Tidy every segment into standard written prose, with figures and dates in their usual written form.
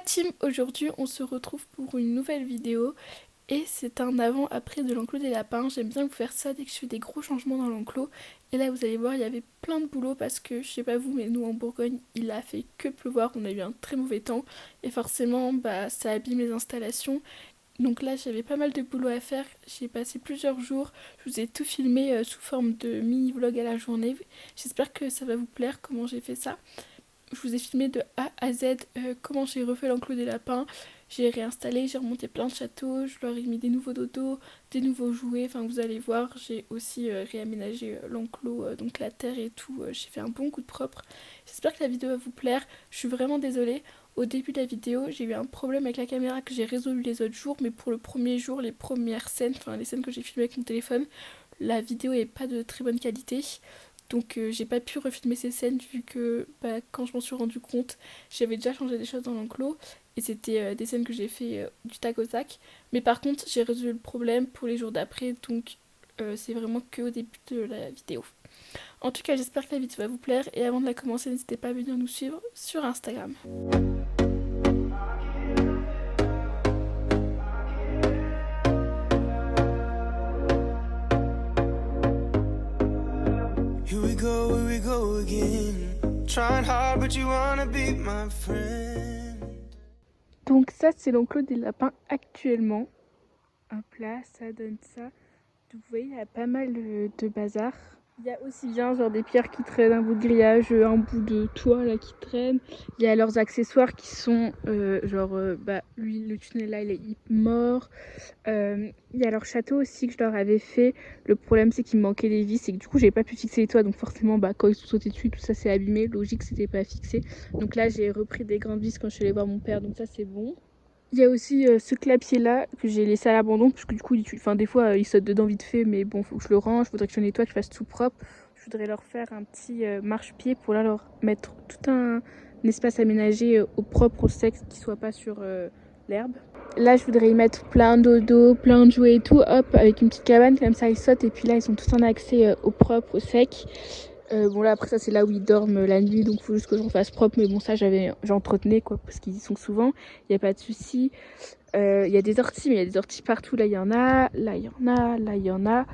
la team, aujourd'hui on se retrouve pour une nouvelle vidéo et c'est un avant-après de l'enclos des lapins. J'aime bien vous faire ça dès que je fais des gros changements dans l'enclos. Et là vous allez voir, il y avait plein de boulot parce que je sais pas vous mais nous en Bourgogne il a fait que pleuvoir, on a eu un très mauvais temps et forcément ça abîme les installations. Donc là j'avais pas mal de boulot à faire, j'ai passé plusieurs jours, je vous ai tout filmé sous forme de mini-vlog à la journée. J'espère que ça va vous plaire comment j'ai fait ça. Je vous ai filmé de A à Z comment j'ai refait l'enclos des lapins. J'ai réinstallé, j'ai remonté plein de châteaux, je leur ai mis des nouveaux dodos, des nouveaux jouets, enfin vous allez voir, j'ai aussi réaménagé l'enclos, donc la terre et tout, j'ai fait un bon coup de propre. J'espère que la vidéo va vous plaire, je suis vraiment désolée. Au début de la vidéo, j'ai eu un problème avec la caméra que j'ai résolu les autres jours, mais pour le premier jour, les premières scènes, enfin les scènes que j'ai filmées avec mon téléphone, la vidéo est pas de très bonne qualité. Donc j'ai pas pu refilmer ces scènes vu que quand je m'en suis rendu compte, j'avais déjà changé des choses dans l'enclos et c'était des scènes que j'ai fait du tac au tac. Mais par contre, j'ai résolu le problème pour les jours d'après, donc c'est vraiment que au début de la vidéo. En tout cas, j'espère que la vidéo va vous plaire et avant de la commencer, n'hésitez pas à venir nous suivre sur Instagram. Here we go again. Trying hard, but you wanna be my friend. Donc ça, c'est l'enclos des lapins actuellement. Hop là, ça donne ça. Vous voyez, il y a pas mal de bazar. Il y a aussi bien genre des pierres qui traînent, un bout de grillage, un bout de toit là qui traîne. Il y a leurs accessoires qui sont lui le tunnel là il est mort. Il y a leur château aussi que je leur avais fait. Le problème c'est qu'il me manquait des vis et que du coup j'avais pas pu fixer les toits, donc forcément quand ils sont sautés dessus tout ça s'est abîmé. Logique c'était pas fixé. Donc là j'ai repris des grandes vis quand je suis allée voir mon père, donc ça c'est bon. Il y a aussi ce clapier là que j'ai laissé à l'abandon parce que du coup des fois il saute dedans vite fait, mais bon faut que je le range, faudrait que je le nettoie, que je fasse tout propre. Je voudrais leur faire un petit marchepied pour là leur mettre tout un espace aménagé au propre, au sec, qui soit pas sur l'herbe. Là je voudrais y mettre plein d'eau, plein de jouets et tout, hop, avec une petite cabane comme ça ils sautent et puis là ils sont tous en accès au propre, au sec. Bon là après ça c'est là où ils dorment la nuit, donc il faut juste que je refasse propre, mais bon ça j'entretenais quoi parce qu'ils y sont souvent, il n'y a pas de souci. Il y a des orties, mais il y a des orties partout, là il y en a, là il y en a, là il y en a.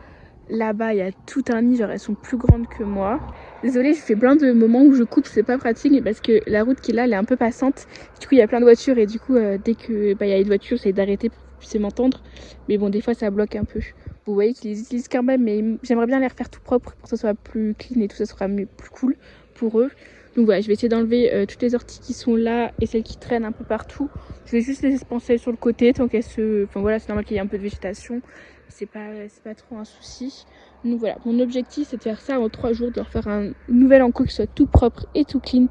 Là-bas il y a tout un nid, genre elles sont plus grandes que moi. Désolée, je fais plein de moments où je coupe, c'est pas pratique, mais parce que la route qui est là elle est un peu passante, du coup il y a plein de voitures et du coup dès que il y a une voiture j'essaie d'arrêter pour qu'ils puissent m'entendre, mais bon des fois ça bloque un peu. Vous voyez qu'ils les utilisent quand même, mais j'aimerais bien les refaire tout propre pour que ça soit plus clean et tout ça sera mieux, plus cool pour eux. Donc voilà, je vais essayer d'enlever toutes les orties qui sont là et celles qui traînent un peu partout. Je vais juste les espancer sur le côté tant qu'elles se... Enfin voilà, c'est normal qu'il y ait un peu de végétation. C'est pas trop un souci. Donc voilà, mon objectif c'est de faire ça en 3 jours, de leur faire un nouvel enclos qui soit tout propre et tout clean.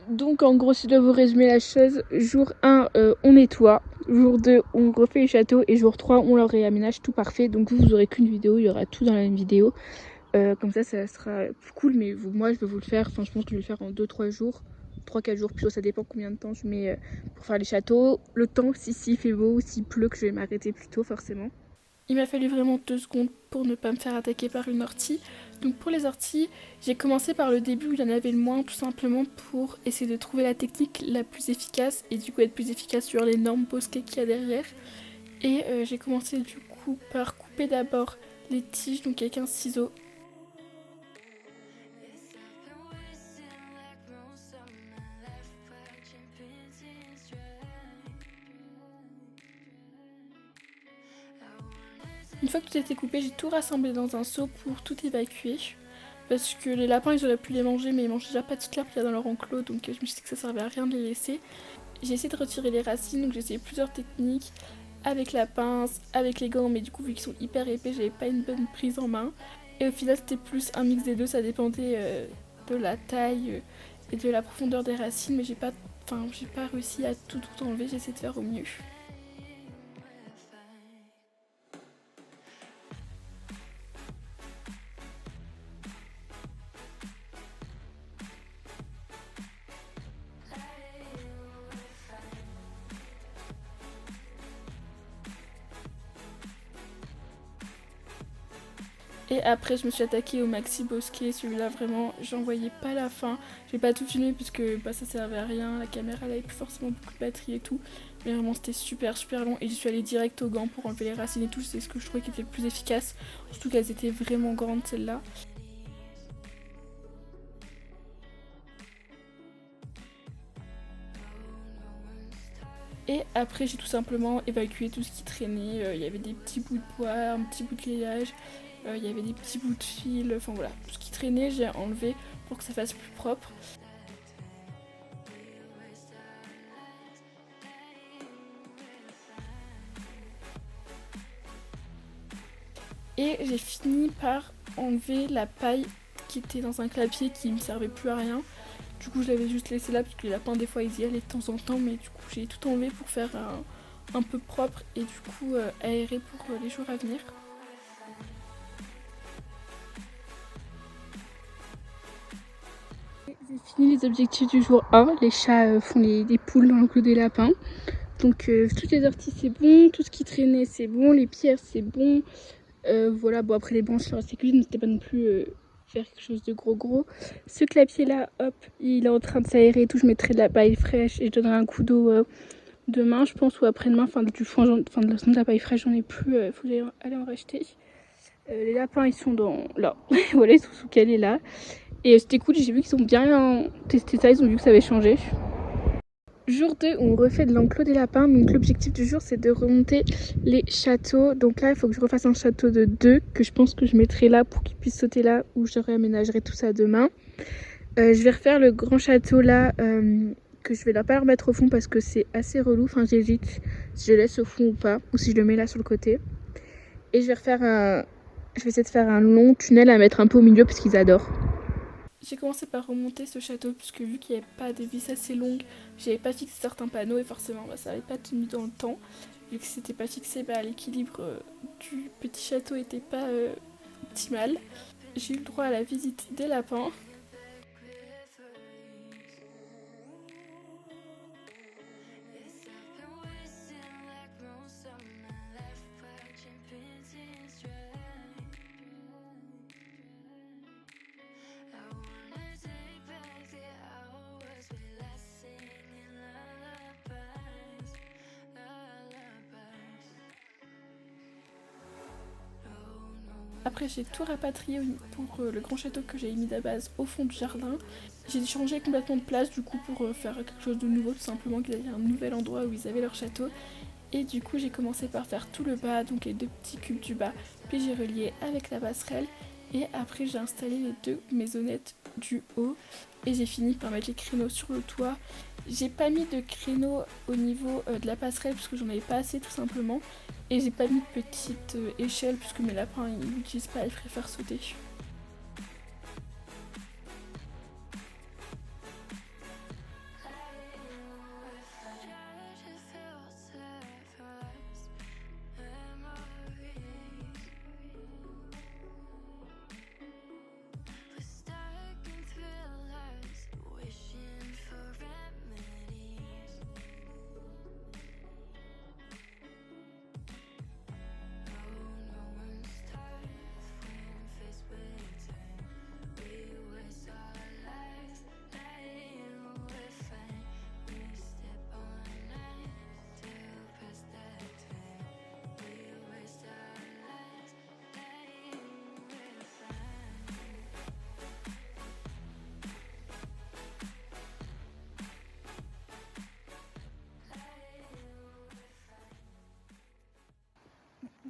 Donc en gros, si je dois vous résumer la chose, jour 1, on nettoie. Jour 2, on refait les châteaux. Et jour 3, on leur réaménage tout parfait. Donc vous aurez qu'une vidéo, il y aura tout dans la même vidéo. Comme ça sera plus cool. Mais moi, je vais vous le faire. Enfin, je pense que je vais le faire en 2-3 jours. 3-4 jours, plutôt, ça dépend combien de temps je mets pour faire les châteaux. Le temps, si s'il fait beau ou s'il pleut, que je vais m'arrêter plus tôt, forcément. Il m'a fallu vraiment 2 secondes pour ne pas me faire attaquer par une ortie. Donc pour les orties, j'ai commencé par le début où il y en avait le moins, tout simplement pour essayer de trouver la technique la plus efficace et du coup être plus efficace sur l'énorme bosquet qu'il y a derrière. Et j'ai commencé du coup par couper d'abord les tiges, donc avec un ciseau. Une fois que tout était coupé, j'ai tout rassemblé dans un seau pour tout évacuer. Parce que les lapins, ils auraient pu les manger, mais ils mangent déjà pas toute l'herbe qu'il y a dans leur enclos, donc je me suis dit que ça servait à rien de les laisser. J'ai essayé de retirer les racines, donc j'ai essayé plusieurs techniques, avec la pince, avec les gants, mais du coup, vu qu'ils sont hyper épais, j'avais pas une bonne prise en main. Et au final, c'était plus un mix des deux, ça dépendait de la taille et de la profondeur des racines, mais j'ai pas réussi à tout enlever, j'ai essayé de faire au mieux. Et après je me suis attaquée au maxi bosquet, celui-là vraiment j'en voyais pas la fin. J'ai pas tout filmé puisque ça servait à rien, la caméra elle avait plus forcément beaucoup de batterie et tout. Mais vraiment c'était super long et je suis allée direct au gant pour enlever les racines et tout, c'est ce que je trouvais qui était le plus efficace. Surtout qu'elles étaient vraiment grandes celles-là. Et après j'ai tout simplement évacué tout ce qui traînait, il y avait des petits bouts de bois, un petit bout de grillage, il y avait des petits bouts de fil, enfin voilà, tout ce qui traînait j'ai enlevé pour que ça fasse plus propre. Et j'ai fini par enlever la paille qui était dans un clapier qui me servait plus à rien. Du coup je l'avais juste laissé là parce que les lapins des fois ils y allaient de temps en temps, mais du coup j'ai tout enlevé pour faire un peu propre et du coup aéré pour les jours à venir. J'ai fini les objectifs du jour 1, les chats font des poules dans l'enclos des lapins. Donc toutes les orties c'est bon, tout ce qui traînait c'est bon, les pierres c'est bon. Voilà, bon après les branches il restait qu'une, c'était pas non plus faire quelque chose de gros. Ce clapier là, hop, il est en train de s'aérer et tout, je mettrai de la paille fraîche et je donnerai un coup d'eau demain je pense ou après-demain, enfin de la paille fraîche j'en ai plus, faut que j'aille aller en racheter. Les lapins ils sont dans là, voilà ils sont sous calés là. Et c'était cool, j'ai vu qu'ils ont bien testé ça, ils ont vu que ça avait changé. Jour 2, on refait de l'enclos des lapins. Donc l'objectif du jour c'est de remonter les châteaux. Donc là il faut que je refasse un château de 2 que je pense que je mettrai là pour qu'ils puissent sauter là, où je réaménagerai tout ça demain. Je vais refaire le grand château là que je vais pas le remettre au fond parce que c'est assez relou. Enfin j'hésite si je laisse au fond ou pas, ou si je le mets là sur le côté. Et je vais essayer de faire un long tunnel à mettre un peu au milieu parce qu'ils adorent. J'ai commencé par remonter ce château puisque vu qu'il n'y avait pas de vis assez longue, j'avais pas fixé certains panneaux et forcément ça n'avait pas tenu dans le temps. Vu que c'était pas fixé, l'équilibre du petit château était pas optimal. J'ai eu le droit à la visite des lapins. Après j'ai tout rapatrié pour le grand château que j'avais mis de base au fond du jardin. J'ai changé complètement de place du coup pour faire quelque chose de nouveau, tout simplement qu'il y avait un nouvel endroit où ils avaient leur château. Et du coup j'ai commencé par faire tout le bas, donc les 2 petits cubes du bas, puis j'ai relié avec la passerelle. Et après j'ai installé les 2 maisonnettes du haut et j'ai fini par mettre les créneaux sur le toit. J'ai pas mis de créneaux au niveau de la passerelle parce que j'en avais pas assez tout simplement. Et j'ai pas mis de petite échelle puisque mes lapins ils l'utilisent pas, ils préfèrent sauter.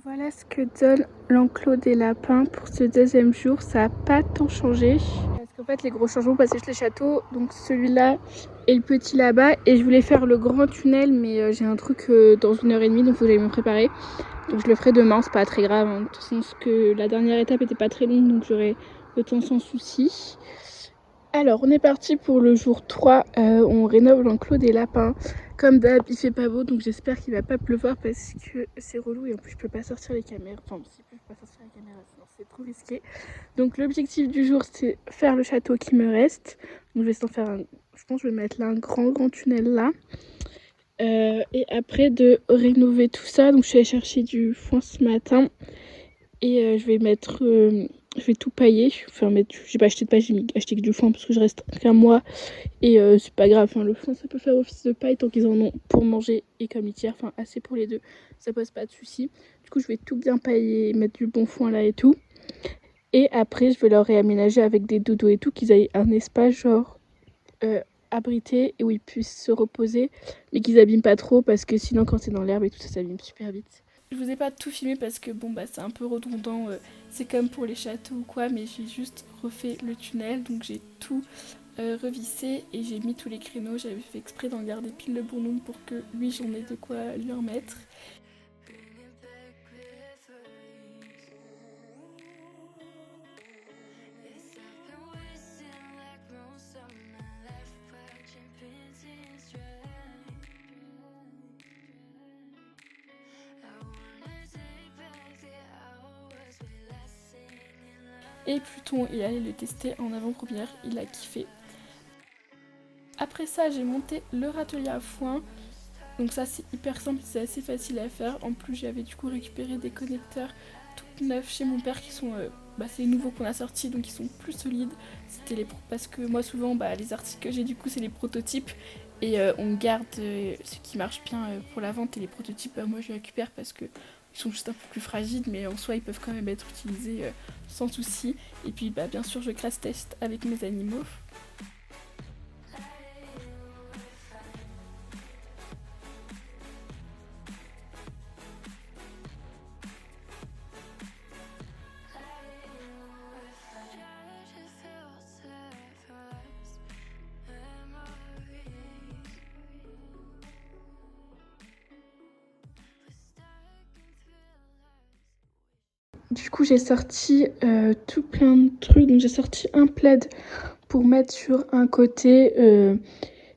Voilà ce que donne l'enclos des lapins pour ce 2e jour. Ça n'a pas tant changé. Parce qu'en fait les gros changements c'est juste les châteaux. Donc celui-là et le petit là-bas. Et je voulais faire le grand tunnel mais j'ai un truc dans 1h30 donc il faut que j'aille me préparer. Donc je le ferai demain, c'est pas très grave. Hein. De toute façon la dernière étape était pas très longue donc j'aurai le temps sans souci. Alors on est parti pour le jour 3, on rénove l'enclos des lapins. Comme d'hab il fait pas beau donc j'espère qu'il va pas pleuvoir parce que c'est relou et en plus je peux pas sortir les caméras. Enfin si je peux pas sortir les caméras sinon c'est trop risqué. Donc l'objectif du jour c'est faire le château qui me reste. Donc je vais je pense que je vais mettre là un grand tunnel là. Et après de rénover tout ça, donc je suis allée chercher du foin ce matin. Et je vais tout pailler. Enfin, j'ai pas acheté de paille, j'ai acheté que du foin parce que je reste qu'un mois. Et c'est pas grave, enfin, le foin ça peut faire office de paille tant qu'ils en ont pour manger et comme litière, enfin assez pour les deux, ça pose pas de soucis. Du coup je vais tout bien pailler, mettre du bon foin là et tout. Et après je vais leur réaménager avec des dodos et tout, qu'ils aient un espace genre abrité et où ils puissent se reposer, mais qu'ils abîment pas trop parce que sinon quand c'est dans l'herbe et tout ça s'abîme super vite. Je vous ai pas tout filmé parce que bon bah c'est un peu redondant, c'est comme pour les châteaux ou quoi, mais j'ai juste refait le tunnel, donc j'ai tout revissé et j'ai mis tous les créneaux. J'avais fait exprès d'en garder pile le bon nombre pour que lui j'en ai de quoi lui en mettre. Et Pluton est allé le tester en avant-première, il a kiffé. Après ça, j'ai monté le râtelier à foin. Donc ça c'est hyper simple, c'est assez facile à faire. En plus j'avais du coup récupéré des connecteurs tout neufs chez mon père qui sont... c'est les nouveaux qu'on a sortis donc ils sont plus solides. Parce que moi souvent les articles que j'ai du coup c'est les prototypes. Et on garde ce qui marche bien pour la vente et les prototypes moi je les récupère parce que ils sont juste un peu plus fragiles mais en soi ils peuvent quand même être utilisés sans souci. Et puis bien sûr je crash test avec mes animaux. Du coup, j'ai sorti tout plein de trucs. Donc, j'ai sorti un plaid pour mettre sur un côté.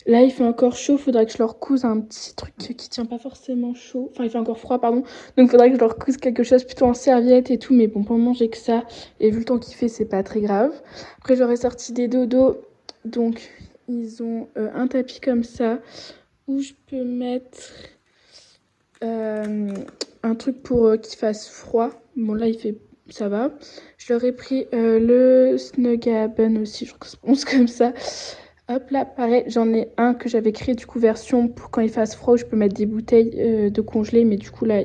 Là, il fait encore chaud. Faudrait que je leur couse un petit truc qui tient pas forcément chaud. Enfin, il fait encore froid, pardon. Donc, faudrait que je leur couse quelque chose plutôt en serviette et tout. Mais bon, pour le moment, j'ai que ça. Et vu le temps qu'il fait, c'est pas très grave. Après, j'aurais sorti des dodos. Donc, ils ont un tapis comme ça où je peux mettre un truc pour qu'il fasse froid. Bon là ça va. Je leur ai pris le Snugabun aussi, je pense comme ça. Hop là, pareil, j'en ai un que j'avais créé du coup version pour quand il fasse froid où je peux mettre des bouteilles de congelé, mais du coup là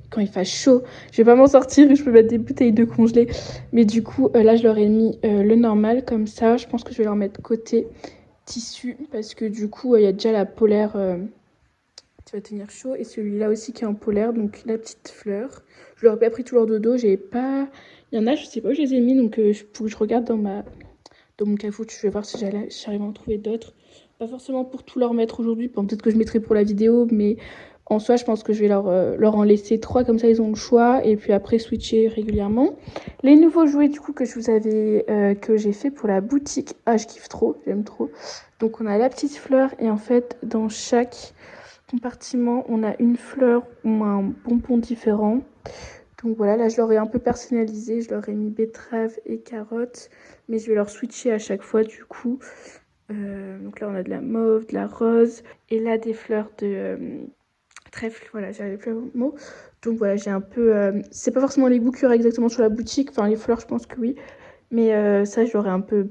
quand il fasse chaud, je vais pas m'en sortir et je peux mettre des bouteilles de congelé. Mais du coup là je leur ai mis le normal comme ça. Je pense que je vais leur mettre côté tissu parce que du coup il y a déjà la polaire qui va tenir chaud et celui-là aussi qui est en polaire, donc la petite fleur. Je leur ai pas pris tout leur dodo, j'ai pas... Il y en a, je sais pas où je les ai mis, donc faut que je regarde dans mon cafou, je vais voir si j'arrive à en trouver d'autres. Pas forcément pour tout leur mettre aujourd'hui, peut-être que je mettrai pour la vidéo, mais en soi, je pense que je vais leur en laisser 3, comme ça ils ont le choix, et puis après switcher régulièrement. Les nouveaux jouets du coup que que j'ai fait pour la boutique, je kiffe trop, j'aime trop. Donc on a la petite fleur, et en fait, dans chaque compartiment, on a une fleur ou un bonbon différent. Donc voilà, là je leur ai un peu personnalisé, je leur ai mis betterave et carotte, mais je vais leur switcher à chaque fois du coup. Donc là on a de la mauve, de la rose, et là des fleurs de trèfle, voilà, j'arrive plus au mot. Donc voilà, j'ai un peu... c'est pas forcément les goûts qu'il y aura exactement sur la boutique, enfin les fleurs je pense que oui, mais ça je leur ai un peu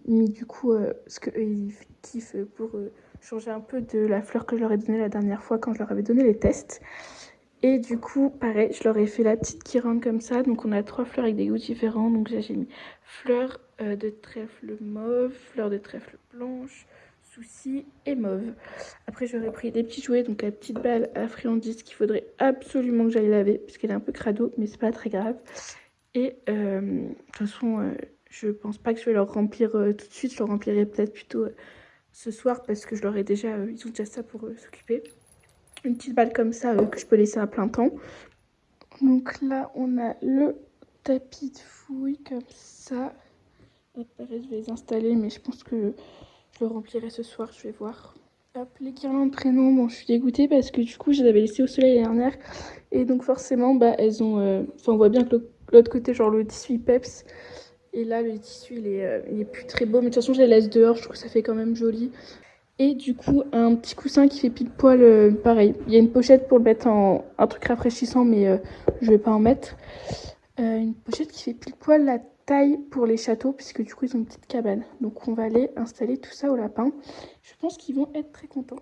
mis du coup ce qu'eux ils kiffent pour changer un peu de la fleur que je leur ai donnée la dernière fois quand je leur avais donné les tests. Et du coup, pareil, je leur ai fait la petite qui rentre comme ça. Donc on a 3 fleurs avec des goûts différents. Donc là, j'ai mis fleur de trèfle mauve, fleur de trèfle blanche, souci et mauve. Après, j'aurais pris des petits jouets, donc la petite balle à friandises qu'il faudrait absolument que j'aille laver, puisqu'elle est un peu crado, mais c'est pas très grave. Et de toute façon, je pense pas que je vais leur remplir tout de suite. Je leur remplirai peut-être plutôt ce soir, parce que je leur ai déjà... ils ont déjà ça pour s'occuper. Une petite balle comme ça que je peux laisser à plein temps. Donc là, on a le tapis de fouille comme ça. Après, je vais les installer, mais je pense que je le remplirai ce soir, je vais voir. Hop, les guirlandes prénoms, bon, je suis dégoûtée parce que du coup, je les avais laissées au soleil l'année dernière. Et donc forcément, elles ont... on voit bien que l'autre côté, genre le tissu, il peps. Et là, le tissu, il est plus très beau. Mais de toute façon, je les laisse dehors, je trouve que ça fait quand même joli. Et du coup, un petit coussin qui fait pile poil, pareil. Il y a une pochette pour le mettre en un truc rafraîchissant, mais je vais pas en mettre. une pochette qui fait pile poil la taille pour les châteaux, puisque du coup ils ont une petite cabane. Donc on va aller installer tout ça au lapin. Je pense qu'ils vont être très contents.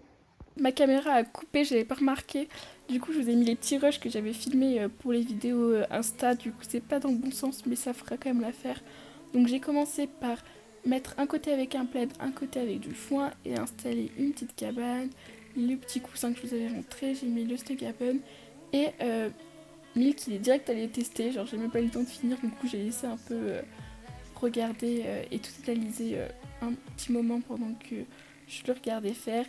Ma caméra a coupé, j'avais pas remarqué. Du coup je vous ai mis les petits rushs que j'avais filmés pour les vidéos Insta. Du coup c'est pas dans le bon sens, mais ça fera quand même l'affaire. Donc j'ai commencé par mettre un côté avec un plaid, un côté avec du foin et installer une petite cabane. Le petit coussin que je vous avais montré, j'ai mis le Snugabun et Milk il est direct allé tester, genre j'ai même pas eu le temps de finir, du coup j'ai laissé un peu regarder et tout analyser un petit moment pendant que je le regardais faire.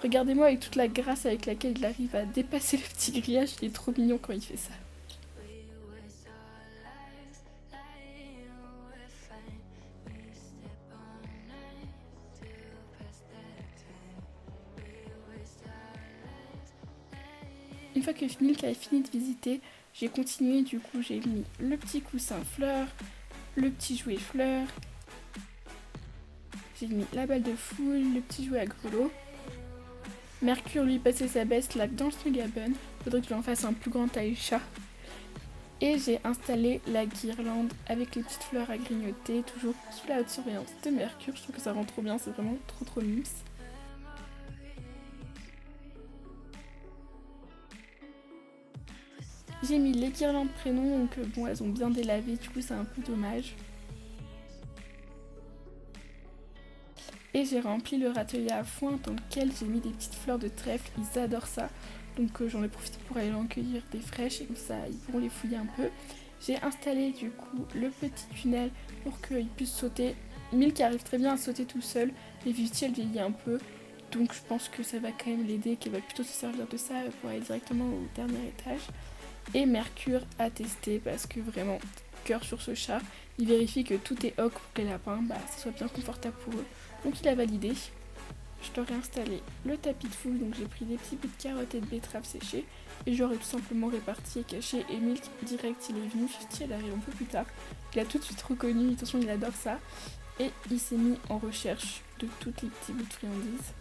Regardez-moi avec toute la grâce avec laquelle il arrive à dépasser le petit grillage, il est trop mignon quand il fait ça. Une fois que Milk avait fini de visiter, j'ai continué, du coup j'ai mis le petit coussin fleur, le petit jouet fleur, j'ai mis la balle de foule, le petit jouet à grelot. Mercure lui passait sa baisse là dans le Snugabun, faudrait que je lui en fasse un plus grand taille chat. Et j'ai installé la guirlande avec les petites fleurs à grignoter, toujours sous la haute surveillance de Mercure. Je trouve que ça rend trop bien, c'est vraiment trop mimes. J'ai mis les guirlandes prénoms, donc bon, elles ont bien délavé, du coup c'est un peu dommage. Et j'ai rempli le râtelier à foin dans lequel j'ai mis des petites fleurs de trèfle, ils adorent ça. Donc j'en ai profité pour aller en cueillir des fraîches et comme ça ils pourront les fouiller un peu. J'ai installé du coup le petit tunnel pour qu'il puisse sauter. Milk arrive très bien à sauter tout seul, mais Vivti elle vieillit un peu. Donc je pense que ça va quand même l'aider, qu'elle va plutôt se servir de ça pour aller directement au dernier étage. Et Mercure a testé parce que vraiment, cœur sur ce chat. Il vérifie que tout est ok pour que les lapins, ça soit bien confortable pour eux. Donc il a validé. Je leur ai installé le tapis de foule, donc j'ai pris des petits bouts de carottes et de betteraves séchées. Et je leur ai tout simplement réparti et caché. Et Milk, direct, il est venu. Fifty, elle arrive un peu plus tard. Il a tout de suite reconnu, attention, il adore ça. Et il s'est mis en recherche de toutes les petits bouts de friandises.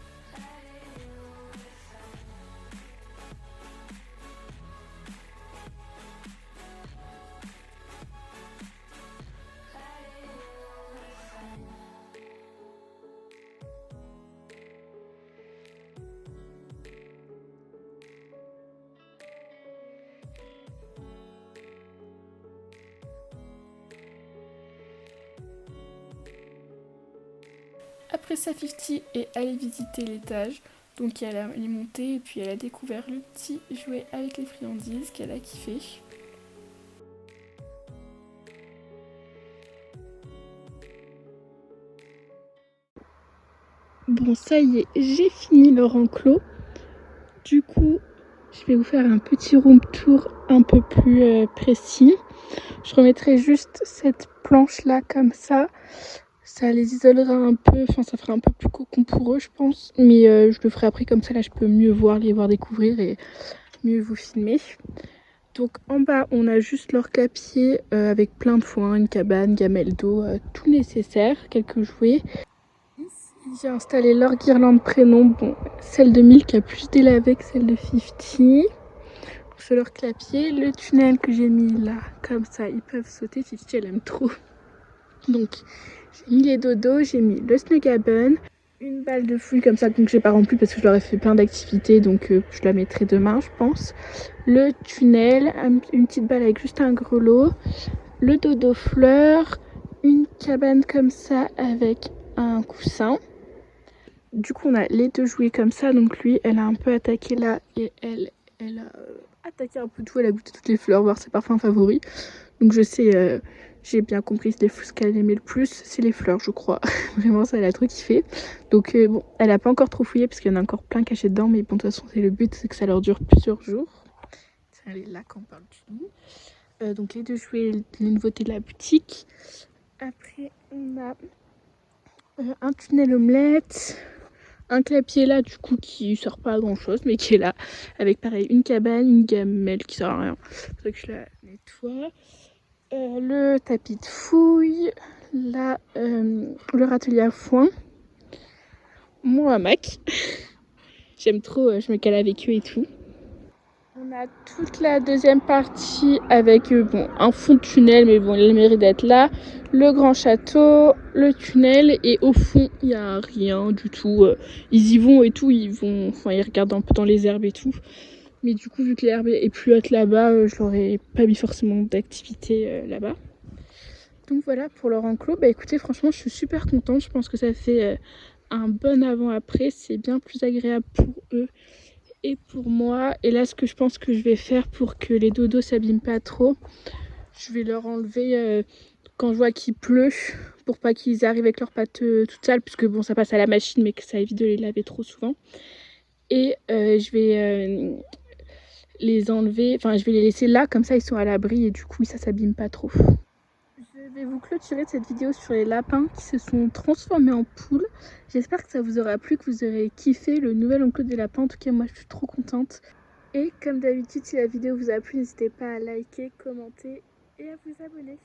Après ça, Fifty est allée visiter l'étage. Donc elle est montée et puis elle a découvert le petit jouet avec les friandises qu'elle a kiffé. Bon, ça y est, j'ai fini leur enclos. Du coup, je vais vous faire un petit room tour un peu plus précis. Je remettrai juste cette planche là comme ça. Ça les isolera un peu, enfin ça fera un peu plus cocon pour eux je pense. Mais je le ferai après comme ça, là je peux mieux voir, les voir découvrir et mieux vous filmer. Donc en bas on a juste leur clapier avec plein de foin, une cabane, gamelle d'eau, tout nécessaire, quelques jouets. Ici j'ai installé leur guirlande prénom, bon celle de Milk a plus délavé que celle de Fifty. Sur leur clapier, le tunnel que j'ai mis là, comme ça ils peuvent sauter, Fifty elle aime trop. Donc j'ai mis les dodos, j'ai mis le Snugabun, une balle de foule comme ça, donc j'ai pas rempli parce que je leur ai fait plein d'activités, donc je la mettrai demain je pense. Le tunnel, une petite balle avec juste un grelot, le dodo fleur, une cabane comme ça avec un coussin. Du coup on a les deux jouets comme ça, donc lui elle a un peu attaqué là et elle a attaqué un peu tout, elle a goûté toutes les fleurs, voir ses parfums favoris. Donc je sais, j'ai bien compris ce qu'elle aimait le plus, c'est les fleurs je crois. Vraiment ça elle a trop kiffé. Donc bon, elle a pas encore trop fouillé parce qu'il y en a encore plein cachés dedans, mais bon de toute façon c'est le but, c'est que ça leur dure plusieurs jours. Tiens, elle est là quand on parle du lit. Donc les deux jouets, les nouveautés de la boutique. Après on a un tunnel omelette, un clapier là du coup qui sert pas à grand chose mais qui est là, avec pareil une cabane, une gamelle qui sert à rien, c'est pour ça que je la nettoie. Le tapis de fouille, là leur atelier à foin, mon hamac. J'aime trop, je me cale avec eux et tout. On a toute la deuxième partie avec bon, un fond de tunnel, mais bon, il mérite d'être là. Le grand château, le tunnel, et au fond, il n'y a rien du tout. Ils y vont et tout, ils regardent un peu dans les herbes et tout. Mais du coup, vu que l'herbe est plus haute là-bas, je n'aurais pas mis forcément d'activité là-bas. Donc voilà pour leur enclos. Bah écoutez, franchement, je suis super contente. Je pense que ça fait un bon avant-après. C'est bien plus agréable pour eux et pour moi. Et là, ce que je pense que je vais faire pour que les dodos s'abîment pas trop, je vais leur enlever quand je vois qu'il pleut, pour pas qu'ils arrivent avec leurs pattes toutes sales, puisque bon, ça passe à la machine, mais que ça évite de les laver trop souvent. Et je vais les enlever, enfin je vais les laisser là, comme ça ils sont à l'abri et du coup ça s'abîme pas trop. Je vais vous clôturer cette vidéo sur les lapins qui se sont transformés en poules. J'espère que ça vous aura plu, que vous aurez kiffé le nouvel enclos des lapins. En tout cas, moi je suis trop contente. Et comme d'habitude, si la vidéo vous a plu, n'hésitez pas à liker, commenter et à vous abonner.